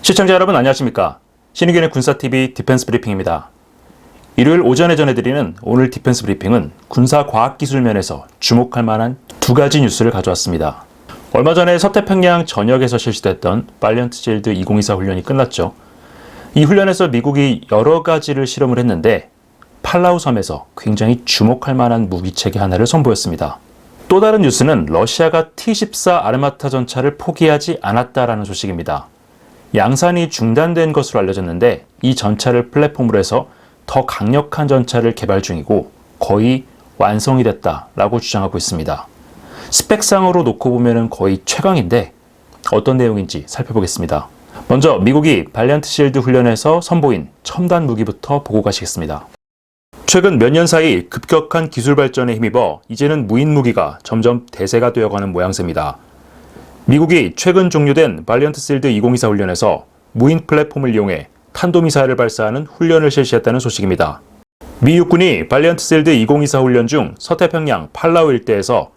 시청자 여러분 안녕하십니까? 신의균의 군사TV 디펜스 브리핑입니다. 일요일 오전에 전해드리는 오늘 디펜스 브리핑은 군사과학기술 면에서 주목할 만한 두 가지 뉴스를 가져왔습니다. 얼마 전에 서태평양 전역에서 실시됐던 발리언트 실드 2024 훈련이 끝났죠. 이 훈련에서 미국이 여러 가지를 실험을 했는데 팔라우 섬에서 굉장히 주목할 만한 무기체계 하나를 선보였습니다. 또 다른 뉴스는 러시아가 T-14 아르마타 전차를 포기하지 않았다라는 소식입니다. 양산이 중단된 것으로 알려졌는데 이 전차를 플랫폼으로 해서 더 강력한 전차를 개발 중이고 거의 완성이 됐다라고 주장하고 있습니다. 스펙상으로 놓고 보면 거의 최강인데 어떤 내용인지 살펴보겠습니다. 먼저 미국이 발리언트 실드 훈련에서 선보인 첨단 무기부터 보고 가시겠습니다. 최근 몇 년 사이 급격한 기술 발전에 힘입어 이제는 무인 무기가 점점 대세가 되어가는 모양새입니다. 미국이 최근 종료된 발리언트 실드 2024 훈련에서 무인 플랫폼을 이용해 탄도미사일을 발사하는 훈련을 실시했다는 소식입니다. 미 육군이 발리언트 실드 2024 훈련 중 서태평양 팔라우 일대에서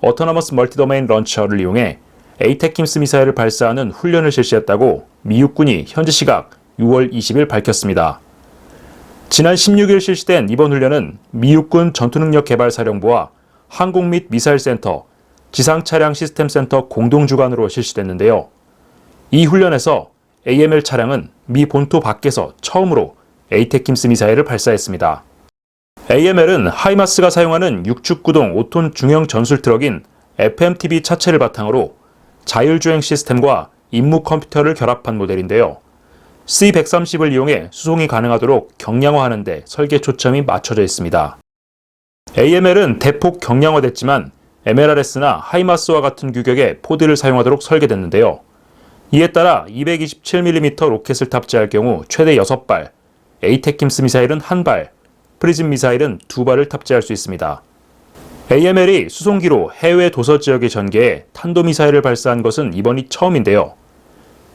어토너머스 멀티도메인 런처를 이용해 에이테킴스 미사일을 발사하는 훈련을 실시했다고 미 육군이 현지 시각 6월 20일 밝혔습니다. 지난 16일 실시된 이번 훈련은 미 육군 전투능력개발사령부와 항공 및 미사일센터, 지상차량 시스템센터 공동 주관으로 실시됐는데요. 이 훈련에서 AML 차량은 미 본토 밖에서 처음으로 에이테킴스 미사일을 발사했습니다. AML은 하이마스가 사용하는 6축9동 5톤 중형 전술 트럭인 FMTV 차체를 바탕으로 자율주행 시스템과 임무 컴퓨터를 결합한 모델인데요. C-130을 이용해 수송이 가능하도록 경량화하는 데 설계 초점이 맞춰져 있습니다. AML은 대폭 경량화됐지만 MLRS나 하이마스와 같은 규격의 포드를 사용하도록 설계됐는데요. 이에 따라 227mm 로켓을 탑재할 경우 최대 6발, 에이테킴스 미사일은 1발, 프리즘 미사일은 2발을 탑재할 수 있습니다. AML이 수송기로 해외 도서 지역에 전개해 탄도미사일을 발사한 것은 이번이 처음인데요.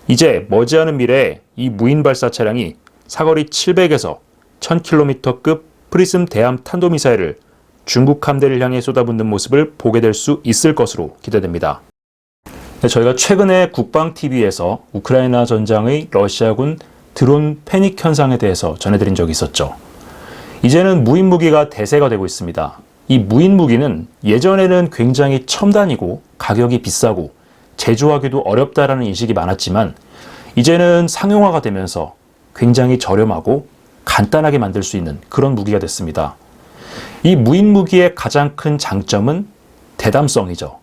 이제 머지않은 미래에 이 무인 발사 차량이 사거리 700에서 1000km급 프리즘 대함 탄도미사일을 중국 함대를 향해 쏟아붓는 모습을 보게 될 수 있을 것으로 기대됩니다. 저희가 최근에 국방TV에서 우크라이나 전장의 러시아군 드론 패닉 현상에 대해서 전해드린 적이 있었죠. 이제는 무인 무기가 대세가 되고 있습니다. 이 무인 무기는 예전에는 굉장히 첨단이고 가격이 비싸고 제조하기도 어렵다라는 인식이 많았지만 이제는 상용화가 되면서 굉장히 저렴하고 간단하게 만들 수 있는 그런 무기가 됐습니다. 이 무인 무기의 가장 큰 장점은 대담성이죠.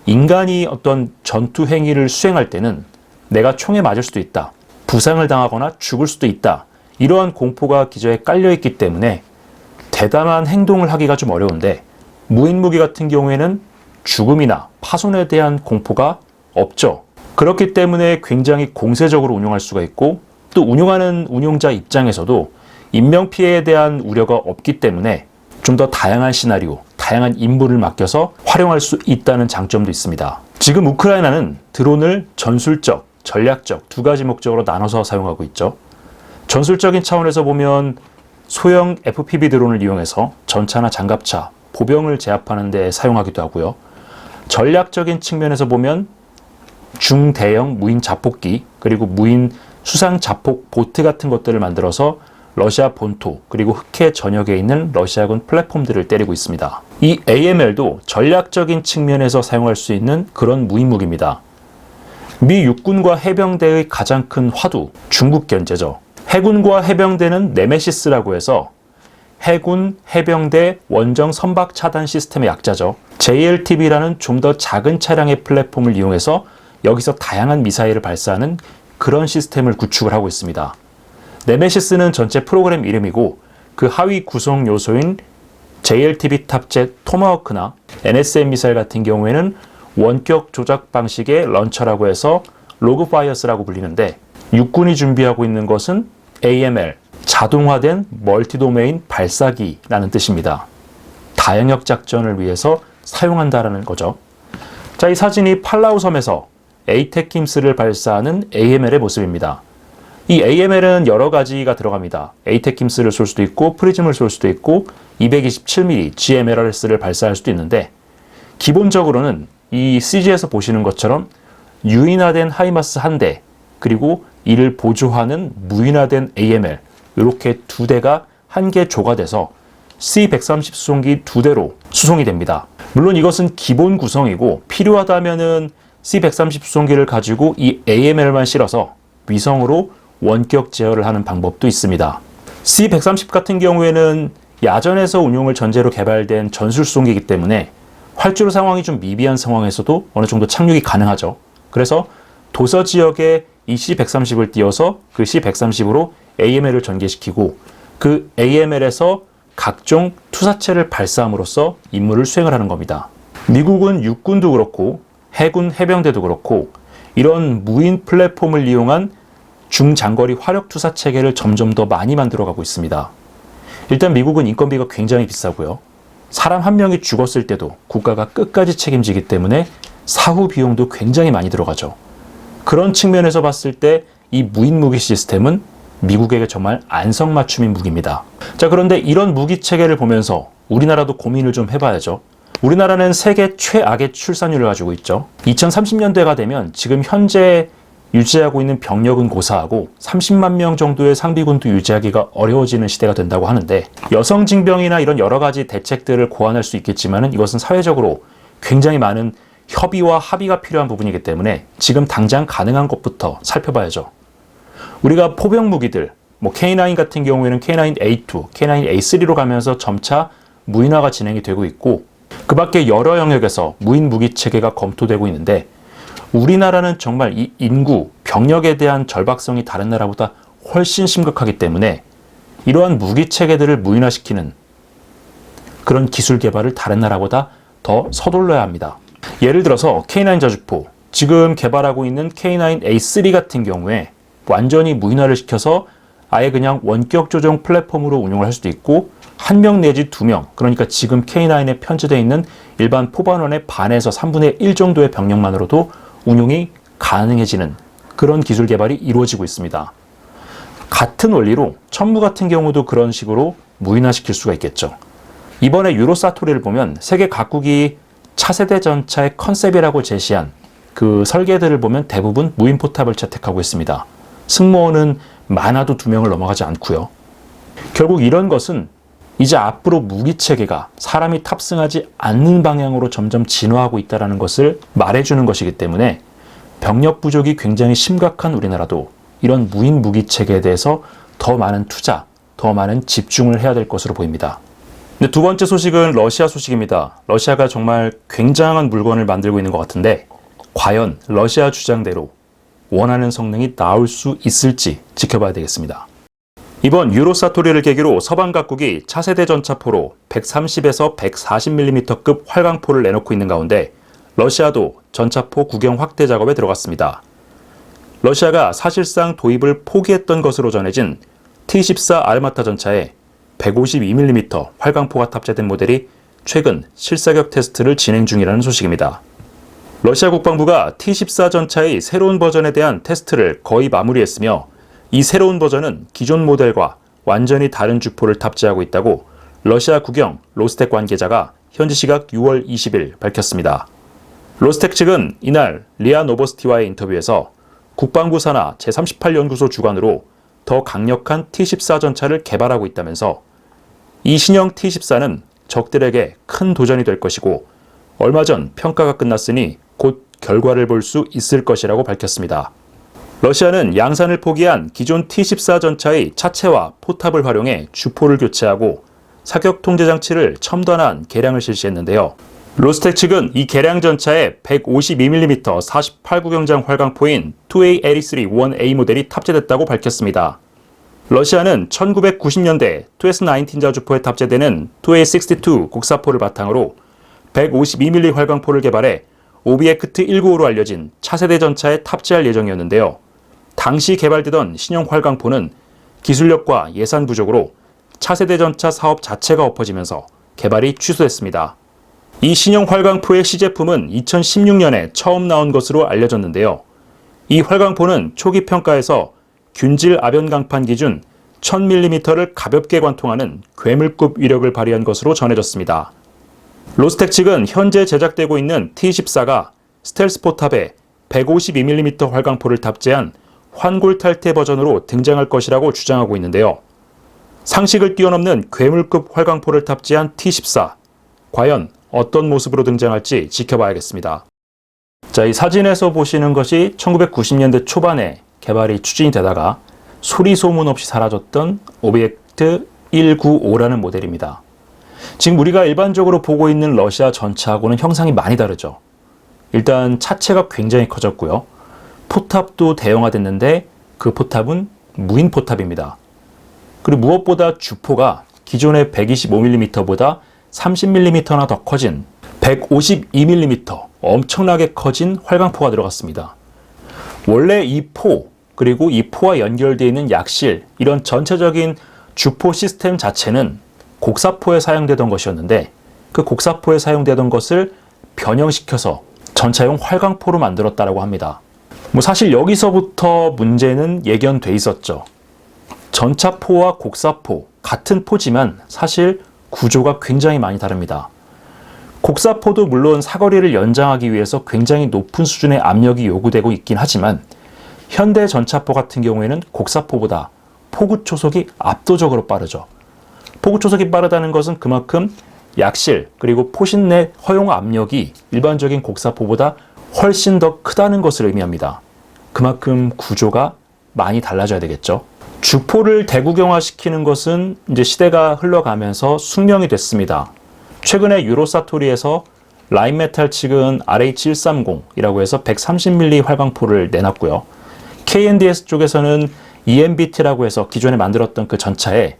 인간이 어떤 전투 행위를 수행할 때는 내가 총에 맞을 수도 있다, 부상을 당하거나 죽을 수도 있다, 이러한 공포가 기저에 깔려있기 때문에 대담한 행동을 하기가 좀 어려운데 무인 무기 같은 경우에는 죽음이나 파손에 대한 공포가 없죠. 그렇기 때문에 굉장히 공세적으로 운용할 수가 있고 또 운용하는 운용자 입장에서도 인명피해에 대한 우려가 없기 때문에 좀 더 다양한 시나리오, 다양한 임무를 맡겨서 활용할 수 있다는 장점도 있습니다. 지금 우크라이나는 드론을 전술적, 전략적 두 가지 목적으로 나눠서 사용하고 있죠. 전술적인 차원에서 보면 소형 FPV 드론을 이용해서 전차나 장갑차, 보병을 제압하는 데 사용하기도 하고요. 전략적인 측면에서 보면 중대형 무인 자폭기 그리고 무인 수상 자폭 보트 같은 것들을 만들어서 러시아 본토 그리고 흑해 전역에 있는 러시아군 플랫폼들을 때리고 있습니다. 이 AML도 전략적인 측면에서 사용할 수 있는 그런 무인 무기입니다. 미 육군과 해병대의 가장 큰 화두, 중국 견제죠. 해군과 해병대는 네메시스라고 해서 해군, 해병대, 원정 선박 차단 시스템의 약자죠. JLTV라는 좀 더 작은 차량의 플랫폼을 이용해서 여기서 다양한 미사일을 발사하는 그런 시스템을 구축을 하고 있습니다. 네메시스는 전체 프로그램 이름이고 그 하위 구성 요소인 JLTV 탑재 토마호크나 NSM 미사일 같은 경우에는 원격 조작 방식의 런처라고 해서 로그파이어스라고 불리는데 육군이 준비하고 있는 것은 AML, 자동화된 멀티도메인 발사기라는 뜻입니다. 다영역 작전을 위해서 사용한다라는 거죠. 자, 이 사진이 팔라우 섬에서 에이테킴스를 발사하는 AML의 모습입니다. 이 AML은 여러 가지가 들어갑니다. 에이테킴스를 쏠 수도 있고 프리즘을 쏠 수도 있고 227mm GMLRS를 발사할 수도 있는데 기본적으로는 이 CG에서 보시는 것처럼 유인화된 하이마스 한 대 그리고 이를 보조하는 무인화된 AML 이렇게 두 대가 한 개 조가 돼서 C-130 수송기 두 대로 수송이 됩니다. 물론 이것은 기본 구성이고 필요하다면은 C-130 수송기를 가지고 이 AML만 실어서 위성으로 원격 제어를 하는 방법도 있습니다. C-130 같은 경우에는 야전에서 운용을 전제로 개발된 전술 수송기이기 때문에 활주로 상황이 좀 미비한 상황에서도 어느 정도 착륙이 가능하죠. 그래서 도서 지역에 이 C-130을 띄워서 그 C-130으로 AML을 전개시키고 그 AML에서 각종 투사체를 발사함으로써 임무를 수행을 하는 겁니다. 미국은 육군도 그렇고 해군 해병대도 그렇고 이런 무인 플랫폼을 이용한 중장거리 화력 투사 체계를 점점 더 많이 만들어가고 있습니다. 일단 미국은 인건비가 굉장히 비싸고요. 사람 한 명이 죽었을 때도 국가가 끝까지 책임지기 때문에 사후 비용도 굉장히 많이 들어가죠. 그런 측면에서 봤을 때 이 무인 무기 시스템은 미국에게 정말 안성맞춤인 무기입니다. 자, 그런데 이런 무기 체계를 보면서 우리나라도 고민을 좀 해봐야죠. 우리나라는 세계 최악의 출산율을 가지고 있죠. 2030년대가 되면 지금 현재 유지하고 있는 병력은 고사하고 30만 명 정도의 상비군도 유지하기가 어려워지는 시대가 된다고 하는데 여성 징병이나 이런 여러 가지 대책들을 고안할 수 있겠지만은 이것은 사회적으로 굉장히 많은 협의와 합의가 필요한 부분이기 때문에 지금 당장 가능한 것부터 살펴봐야죠. 우리가 포병 무기들, K9 같은 경우에는 K9A2, K9A3로 가면서 점차 무인화가 진행이 되고 있고 그 밖에 여러 영역에서 무인 무기 체계가 검토되고 있는데 우리나라는 정말 이 인구, 병력에 대한 절박성이 다른 나라보다 훨씬 심각하기 때문에 이러한 무기 체계들을 무인화시키는 그런 기술 개발을 다른 나라보다 더 서둘러야 합니다. 예를 들어서 K9 자주포, 지금 개발하고 있는 K9A3 같은 경우에 완전히 무인화를 시켜서 아예 그냥 원격 조종 플랫폼으로 운용을 할 수도 있고 한 명 내지 두 명, 그러니까 지금 K9에 편제되어 있는 일반 포반원의 반에서 3분의 1 정도의 병력만으로도 운용이 가능해지는 그런 기술 개발이 이루어지고 있습니다. 같은 원리로 천무 같은 경우도 그런 식으로 무인화시킬 수가 있겠죠. 이번에 유로사토리를 보면 세계 각국이 차세대 전차의 컨셉이라고 제시한 그 설계들을 보면 대부분 무인 포탑을 채택하고 있습니다. 승무원은 많아도 2명을 넘어가지 않고요. 결국 이런 것은 이제 앞으로 무기체계가 사람이 탑승하지 않는 방향으로 점점 진화하고 있다는 것을 말해주는 것이기 때문에 병력 부족이 굉장히 심각한 우리나라도 이런 무인 무기체계에 대해서 더 많은 투자, 더 많은 집중을 해야 될 것으로 보입니다. 근데 두 번째 소식은 러시아 소식입니다. 러시아가 정말 굉장한 물건을 만들고 있는 것 같은데 과연 러시아 주장대로 원하는 성능이 나올 수 있을지 지켜봐야 되겠습니다. 이번 유로사토리를 계기로 서방 각국이 차세대 전차포로 130에서 140mm급 활강포를 내놓고 있는 가운데 러시아도 전차포 구경 확대 작업에 들어갔습니다. 러시아가 사실상 도입을 포기했던 것으로 전해진 T-14 아르마타 전차에 152mm 활강포가 탑재된 모델이 최근 실사격 테스트를 진행 중이라는 소식입니다. 러시아 국방부가 T-14 전차의 새로운 버전에 대한 테스트를 거의 마무리했으며 이 새로운 버전은 기존 모델과 완전히 다른 주포를 탑재하고 있다고 러시아 국영 로스텍 관계자가 현지 시각 6월 20일 밝혔습니다. 로스텍 측은 이날 리아 노보스티와의 인터뷰에서 국방부 산하 제38연구소 주관으로 더 강력한 T-14 전차를 개발하고 있다면서 이 신형 T-14는 적들에게 큰 도전이 될 것이고 얼마 전 평가가 끝났으니 곧 결과를 볼 수 있을 것이라고 밝혔습니다. 러시아는 양산을 포기한 기존 T-14 전차의 차체와 포탑을 활용해 주포를 교체하고 사격 통제 장치를 첨단화한 개량을 실시했는데요. 로스텍 측은 이 개량 전차에 152mm 48구경장 활강포인 2A83-1A 모델이 탑재됐다고 밝혔습니다. 러시아는 1990년대 2S-19 자주포에 탑재되는 2A62 곡사포를 바탕으로 152mm 활강포를 개발해 오비에크트 195로 알려진 차세대 전차에 탑재할 예정이었는데요. 당시 개발되던 신형 활강포는 기술력과 예산 부족으로 차세대 전차 사업 자체가 엎어지면서 개발이 취소됐습니다. 이 신형 활강포의 시제품은 2016년에 처음 나온 것으로 알려졌는데요. 이 활강포는 초기 평가에서 균질 아변 강판 기준 1000mm를 가볍게 관통하는 괴물급 위력을 발휘한 것으로 전해졌습니다. 로스텍 측은 현재 제작되고 있는 T-14가 스텔스 포탑에 152mm 활강포를 탑재한 환골탈태 버전으로 등장할 것이라고 주장하고 있는데요. 상식을 뛰어넘는 괴물급 활광포를 탑재한 T-14. 과연 어떤 모습으로 등장할지 지켜봐야겠습니다. 자, 이 사진에서 보시는 것이 1990년대 초반에 개발이 추진이 되다가 소리 소문 없이 사라졌던 오비액트 195라는 모델입니다. 지금 우리가 일반적으로 보고 있는 러시아 전차하고는 형상이 많이 다르죠. 일단 차체가 굉장히 커졌고요. 포탑도 대형화됐는데 그 포탑은 무인 포탑입니다. 그리고 무엇보다 주포가 기존의 125mm보다 30mm나 더 커진 152mm 엄청나게 커진 활강포가 들어갔습니다. 원래 이 포, 그리고 이 포와 연결되어 있는 약실, 이런 전체적인 주포 시스템 자체는 곡사포에 사용되던 것이었는데 그 곡사포에 사용되던 것을 변형시켜서 전차용 활강포로 만들었다고 합니다. 사실 여기서부터 문제는 예견돼 있었죠. 전차포와 곡사포, 같은 포지만 사실 구조가 굉장히 많이 다릅니다. 곡사포도 물론 사거리를 연장하기 위해서 굉장히 높은 수준의 압력이 요구되고 있긴 하지만 현대 전차포 같은 경우에는 곡사포보다 포구 초속이 압도적으로 빠르죠. 포구 초속이 빠르다는 것은 그만큼 약실 그리고 포신 내 허용 압력이 일반적인 곡사포보다 훨씬 더 크다는 것을 의미합니다. 그만큼 구조가 많이 달라져야 되겠죠. 주포를 대구경화시키는 것은 이제 시대가 흘러가면서 숙명이 됐습니다. 최근에 유로사토리에서 라인메탈 측은 RH130이라고 해서 130mm 활광포를 내놨고요. KNDS 쪽에서는 EMBT라고 해서 기존에 만들었던 그 전차에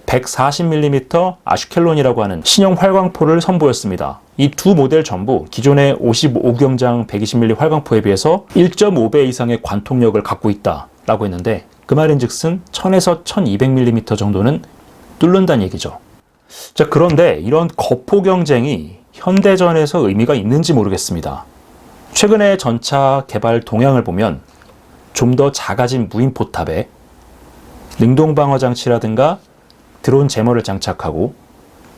140mm 아슈켈론이라고 하는 신형 활광포를 선보였습니다. 이 두 모델 전부 기존의 55경장 120mm 활광포에 비해서 1.5배 이상의 관통력을 갖고 있다라고 했는데 그 말인즉슨 1000에서 1200mm 정도는 뚫는다는 얘기죠. 자, 그런데 이런 거포 경쟁이 현대전에서 의미가 있는지 모르겠습니다. 최근에 전차 개발 동향을 보면 좀 더 작아진 무인 포탑에 능동 방어 장치라든가 드론 제머를 장착하고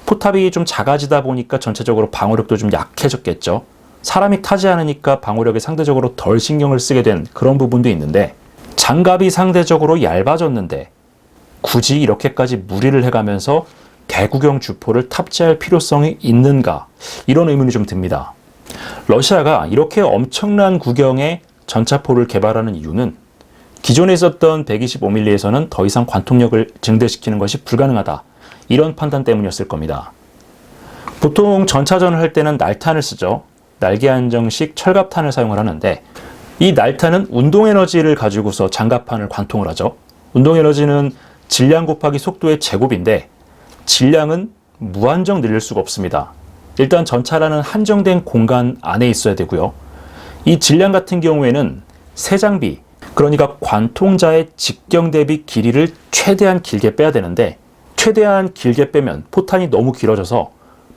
포탑이 좀 작아지다 보니까 전체적으로 방어력도 좀 약해졌겠죠. 사람이 타지 않으니까 방어력에 상대적으로 덜 신경을 쓰게 된 그런 부분도 있는데 장갑이 상대적으로 얇아졌는데 굳이 이렇게까지 무리를 해가면서 대구경 주포를 탑재할 필요성이 있는가, 이런 의문이 좀 듭니다. 러시아가 이렇게 엄청난 구경의 전차포를 개발하는 이유는 기존에 있었던 125mm에서는 더 이상 관통력을 증대시키는 것이 불가능하다, 이런 판단 때문이었을 겁니다. 보통 전차전을 할 때는 날탄을 쓰죠. 날개 안정식 철갑탄을 사용을 하는데 이 날탄은 운동에너지를 가지고서 장갑판을 관통을 하죠. 운동에너지는 질량 곱하기 속도의 제곱인데 질량은 무한정 늘릴 수가 없습니다. 일단 전차라는 한정된 공간 안에 있어야 되고요. 이 질량 같은 경우에는 새 장비, 그러니까 관통자의 직경 대비 길이를 최대한 길게 빼야 되는데 최대한 길게 빼면 포탄이 너무 길어져서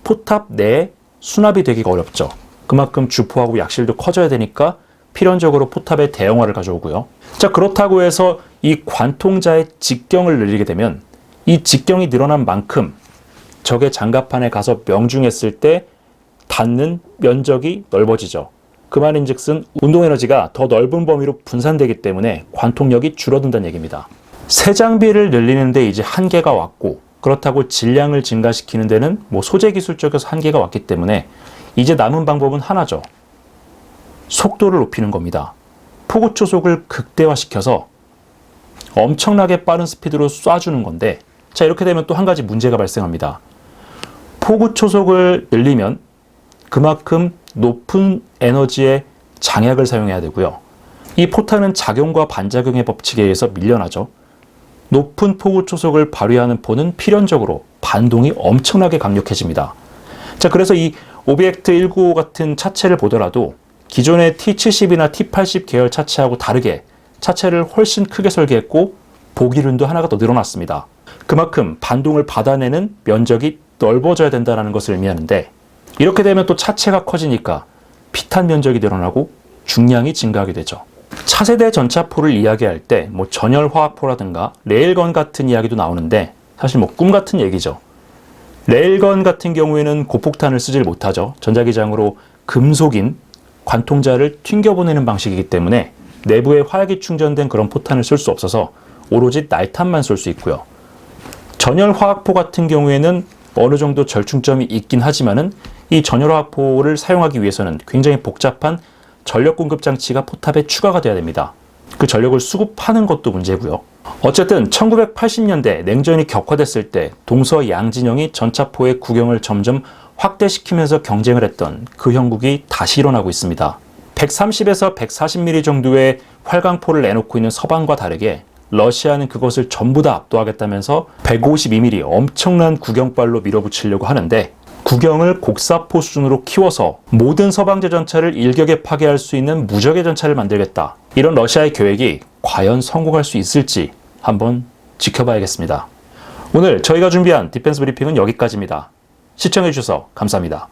포탑 내에 수납이 되기가 어렵죠. 그만큼 주포하고 약실도 커져야 되니까 필연적으로 포탑의 대형화를 가져오고요. 자, 그렇다고 해서 이 관통자의 직경을 늘리게 되면 이 직경이 늘어난 만큼 적의 장갑판에 가서 명중했을 때 닿는 면적이 넓어지죠. 그 말인즉슨 운동에너지가 더 넓은 범위로 분산되기 때문에 관통력이 줄어든다는 얘기입니다. 새 장비를 늘리는 데 이제 한계가 왔고 그렇다고 질량을 증가시키는 데는 소재 기술 쪽에서 한계가 왔기 때문에 이제 남은 방법은 하나죠. 속도를 높이는 겁니다. 포구 초속을 극대화시켜서 엄청나게 빠른 스피드로 쏴주는 건데 자, 이렇게 되면 또 한 가지 문제가 발생합니다. 포구 초속을 늘리면 그만큼 높은 에너지의 장약을 사용해야 되고요. 이 포탄은 작용과 반작용의 법칙에 의해서 밀려나죠. 높은 포구 초속을 발휘하는 포는 필연적으로 반동이 엄청나게 강력해집니다. 자, 그래서 이 오비액트 195 같은 차체를 보더라도 기존의 T70이나 T80 계열 차체하고 다르게 차체를 훨씬 크게 설계했고 보기륜도 하나가 더 늘어났습니다. 그만큼 반동을 받아내는 면적이 넓어져야 된다는 것을 의미하는데 이렇게 되면 또 차체가 커지니까 피탄 면적이 늘어나고 중량이 증가하게 되죠. 차세대 전차포를 이야기할 때 전열화학포라든가 레일건 같은 이야기도 나오는데 사실 꿈 같은 얘기죠. 레일건 같은 경우에는 고폭탄을 쓰질 못하죠. 전자기장으로 금속인 관통자를 튕겨보내는 방식이기 때문에 내부에 화약이 충전된 그런 포탄을 쏠 수 없어서 오로지 날탄만 쏠 수 있고요. 전열 화학포 같은 경우에는 어느 정도 절충점이 있긴 하지만은 이 전열 화학포를 사용하기 위해서는 굉장히 복잡한 전력 공급 장치가 포탑에 추가가 돼야 됩니다. 그 전력을 수급하는 것도 문제고요. 어쨌든 1980년대 냉전이 격화됐을 때 동서양진영이 전차포의 구경을 점점 확대시키면서 경쟁을 했던 그 형국이 다시 일어나고 있습니다. 130에서 140mm 정도의 활강포를 내놓고 있는 서방과 다르게 러시아는 그것을 전부 다 압도하겠다면서 152mm 엄청난 구경발로 밀어붙이려고 하는데, 구경을 곡사포 수준으로 키워서 모든 서방제 전차를 일격에 파괴할 수 있는 무적의 전차를 만들겠다. 이런 러시아의 계획이 과연 성공할 수 있을지 한번 지켜봐야겠습니다. 오늘 저희가 준비한 디펜스 브리핑은 여기까지입니다. 시청해주셔서 감사합니다.